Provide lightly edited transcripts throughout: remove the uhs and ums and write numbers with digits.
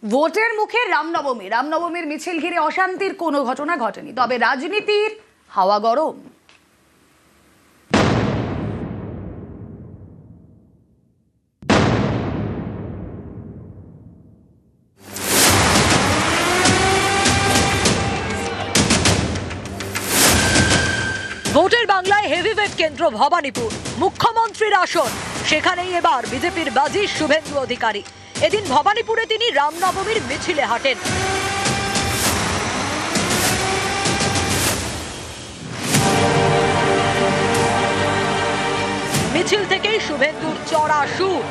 ভোটের মুখে রামনবমীর মিছিল ঘিরে অশান্তির কোনো ঘটনা ঘটেনি, তবে রাজনীতির হাওয়া গরম। ভোটের বাংলায় হেভিওয়েট কেন্দ্র ভবানীপুর, মুখ্যমন্ত্রীর আসন। সেখানেই এবার বিজেপির বাজি শুভেন্দু অধিকারী। এদিন ভবানীপুরে তিনি রামনবমীর মিছিলে হাঁটেন। মিছিল থেকেই শুভেন্দুর চড়া সুর।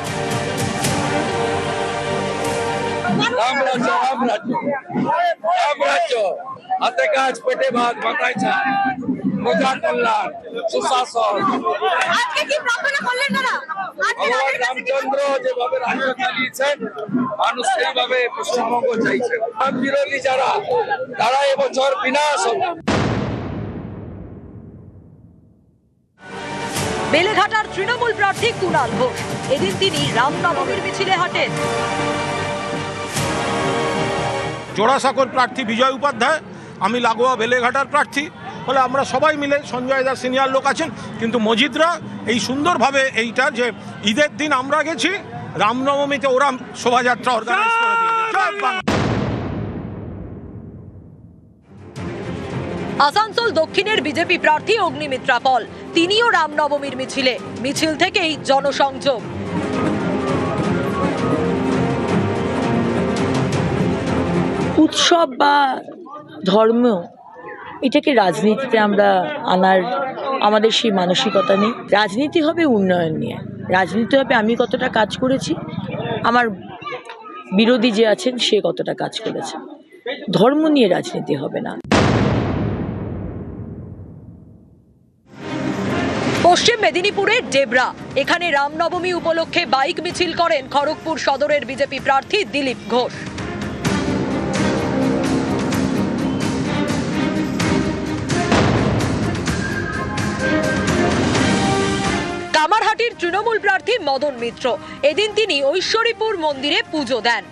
হাতে কাজ পেটে ভাত মাথায় ছাদ, প্রজা কল্যাণ, সুশাসন। আজকে কি প্রার্থনা করলেন দাদা? ভগবান রামচন্দ্র যেভাবে রাজ্য চালিয়েছেন, মানুষ সেইভাবে পশ্চিমবঙ্গ চাইছে। বিরোধী যারা, তারা এবছর বিনাশ হবে। বেলেঘাটার তৃণমূল প্রার্থী কুণাল ঘোষ, এদিন তিনি রামনবমীর মিছিলে হাঁটেন। জোড়াসাঁকোর প্রার্থী বিজয় উপাধ্যায়, আমি লাগোয়া বেলেঘাটার প্রার্থী। ফলে আমরা সবাই মিলে, সঞ্জয় দা সিনিয়র লোক আছেন, কিন্তু মজিদরা এই সুন্দরভাবে এইটা যে ঈদের দিন আমরা গেছি, রামনবমীতে ওরা শোভাযাত্রা অর্গানাইজ করে দিয়েছে। আসানসোল দক্ষিণের বিজেপি প্রার্থী অগ্নিমিত্রা পল, তিনিও রামনবমীর মিছিল থেকেই জনসংযোগ। উৎসব বা ধর্ম, এটাকে রাজনীতিতে আমরা আনার আমাদের সেই মানসিকতা নেই। রাজনীতি হবে উন্নয়ন নিয়ে, রাজনীতি হবে আমি কতটা কাজ করেছি, আমার বিরোধী যে আছেন সে কতটা কাজ করেছে। ধর্ম নিয়ে রাজনীতি হবে না। পশ্চিম মেদিনীপুরের ডেবরা, এখানে রামনবমী উপলক্ষে বাইক মিছিল করেন খড়গপুর সদরের বিজেপি প্রার্থী দিলীপ ঘোষ। কামারহাটির তৃণমূল প্রার্থী মদন মিত্র, এদিন তিনি ঐশ্বরীপুর মন্দিরে পুজো দেন।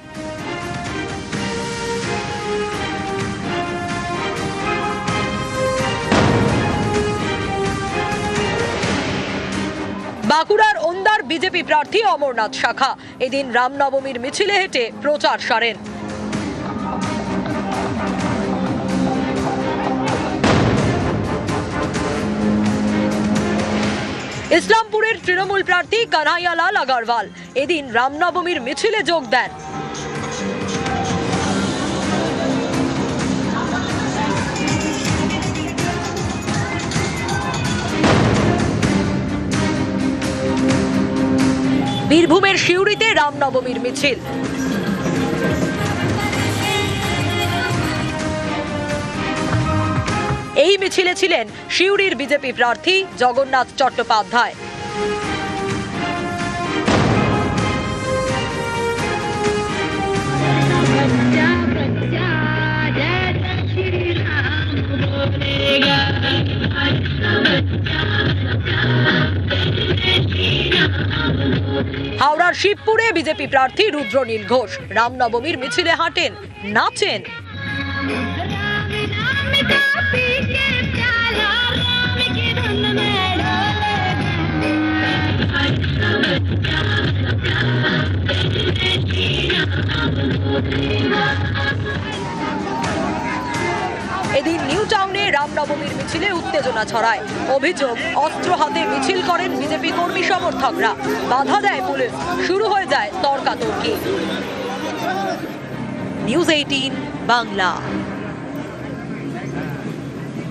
বাঁকুড়ার ওন্দার বিজেপি প্রার্থী অমরনাথ শাখা, এদিন রামনবমীর মিছিলে হেঁটে প্রচার সারেন। ইসলামপুরের তৃণমূল প্রার্থী কানাইয়ালাল আগরওয়াল, এদিন রামনবমীর মিছিলে যোগ দেন। বীরভূমের সিউড়িতে রামনবমীর মিছিল। এই মিছিলে ছিলেন সিউড়ির বিজেপি প্রার্থী জগন্নাথ চট্টোপাধ্যায়। হাওড়ার শিবপুরে বিজেপি প্রার্থী রুদ্রনীল ঘোষ রামনবমীর মিছিলে হাঁটেন, নাচেন। এদিন নিউ টাউনে রামনবমীর মিছিলে উত্তেজনা ছড়ায়। অভিযোগ, অস্ত্র হাতে মিছিল করেন বিজেপি কর্মী সমর্থকরা, বাধা দেয় পুলিশ, শুরু হয়ে যায় তর্কাতর্কি। নিউজ 18 বাংলা।